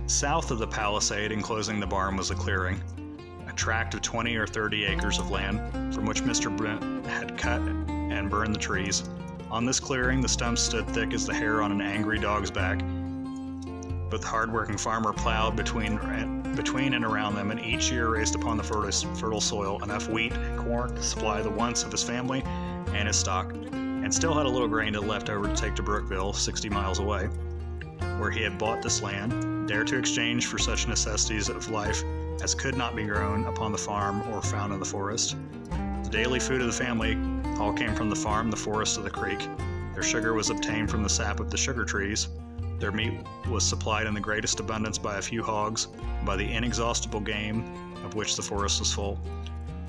South of the palisade enclosing the barn was a clearing, a tract of 20 or 30 acres of land from which Mr. Brent had cut and burned the trees. On this clearing, the stumps stood thick as the hair on an angry dog's back, but the hard-working farmer plowed between and around them, and each year raised upon the fertile soil enough wheat and corn to supply the wants of his family and his stock, and still had a little grain left over to take to Brookville, 60 miles away, where he had bought this land, there to exchange for such necessities of life as could not be grown upon the farm or found in the forest. The daily food of the family all came from the farm, the forest, or the creek. Their sugar was obtained from the sap of the sugar trees. Their meat was supplied in the greatest abundance by a few hogs, by the inexhaustible game of which the forest was full.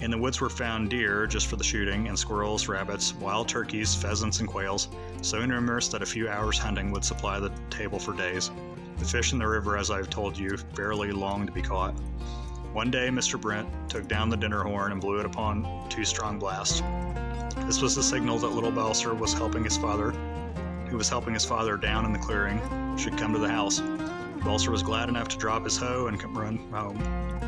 In the woods were found deer, just for the shooting, and squirrels, rabbits, wild turkeys, pheasants, and quails, so numerous that a few hours' hunting would supply the table for days. The fish in the river, as I have told you, barely longed to be caught. One day, Mr. Brent took down the dinner horn and blew it upon 2 strong blasts. This was the signal that little Balser was helping his father, who was helping his father down in the clearing, should come to the house. Balser was glad enough to drop his hoe and run home.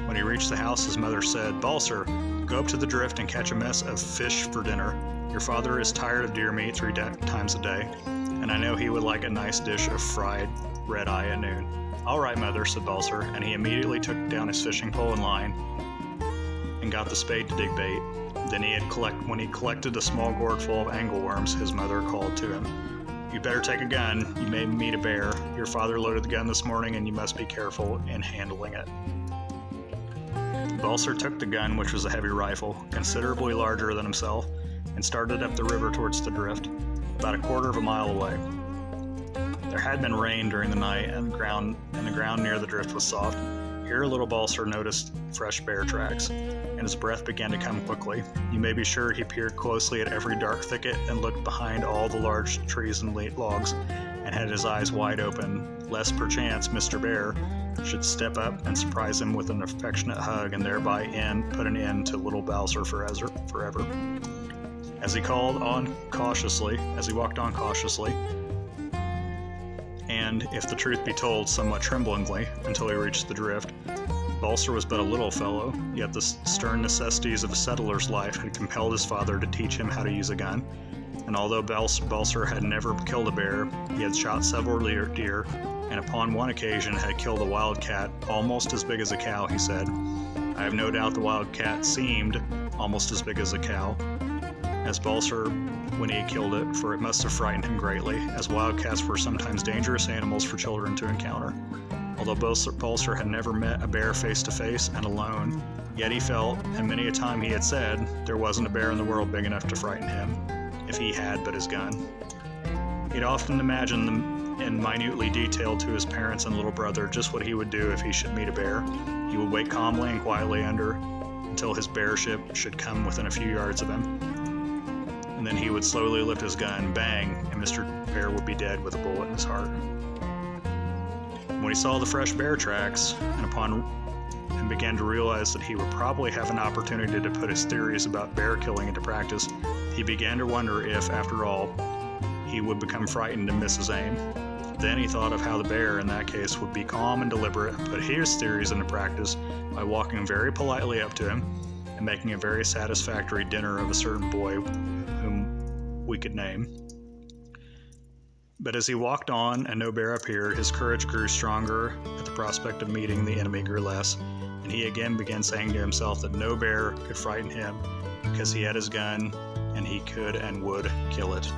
When he reached the house, his mother said, "Balser, go up to the drift and catch a mess of fish for dinner. Your father is tired of deer meat 3 times a day, and I know he would like a nice dish of fried red-eye at noon." "All right, mother," said Balser, and he immediately took down his fishing pole and line and got the spade to dig bait. Then when he collected a small gourd full of angleworms, his mother called to him, "You'd better take a gun. You may meet a bear. Your father loaded the gun this morning, and you must be careful in handling it." Balser took the gun, which was a heavy rifle, considerably larger than himself, and started up the river towards the drift, about a quarter of a mile away. There had been rain during the night, and the ground near the drift was soft. Here little Balser noticed fresh bear tracks, and his breath began to come quickly. You may be sure he peered closely at every dark thicket and looked behind all the large trees and logs, and had his eyes wide open, lest perchance Mr. Bear should step up and surprise him with an affectionate hug, and thereby put an end to little Balser forever. As he walked on cautiously, and, if the truth be told, somewhat tremblingly, until he reached the drift, Balser was but a little fellow, yet the stern necessities of a settler's life had compelled his father to teach him how to use a gun, and although Balser had never killed a bear, he had shot several deer, and upon one occasion had killed a wild cat almost as big as a cow, he said. I have no doubt the wild cat seemed almost as big as a cow, as Balser when he had killed it, for it must have frightened him greatly, as wildcats were sometimes dangerous animals for children to encounter. Although Balser had never met a bear face to face and alone, yet he felt, and many a time he had said, there wasn't a bear in the world big enough to frighten him, if he had but his gun. He'd often imagined them and minutely detailed to his parents and little brother just what he would do if he should meet a bear. He would wait calmly and quietly until his bearship should come within a few yards of him, and then he would slowly lift his gun, bang, and Mr. Bear would be dead with a bullet in his heart. When he saw the fresh bear tracks, and began to realize that he would probably have an opportunity to put his theories about bear killing into practice, he began to wonder if, after all, he would become frightened and miss his aim. Then he thought of how the bear, in that case, would be calm and deliberate and put his theories into practice by walking very politely up to him and making a very satisfactory dinner of a certain boy whom we could name. But as he walked on and no bear appeared, his courage grew stronger at the prospect of meeting the enemy grew less, and he again began saying to himself that no bear could frighten him because he had his gun and he could and would kill it.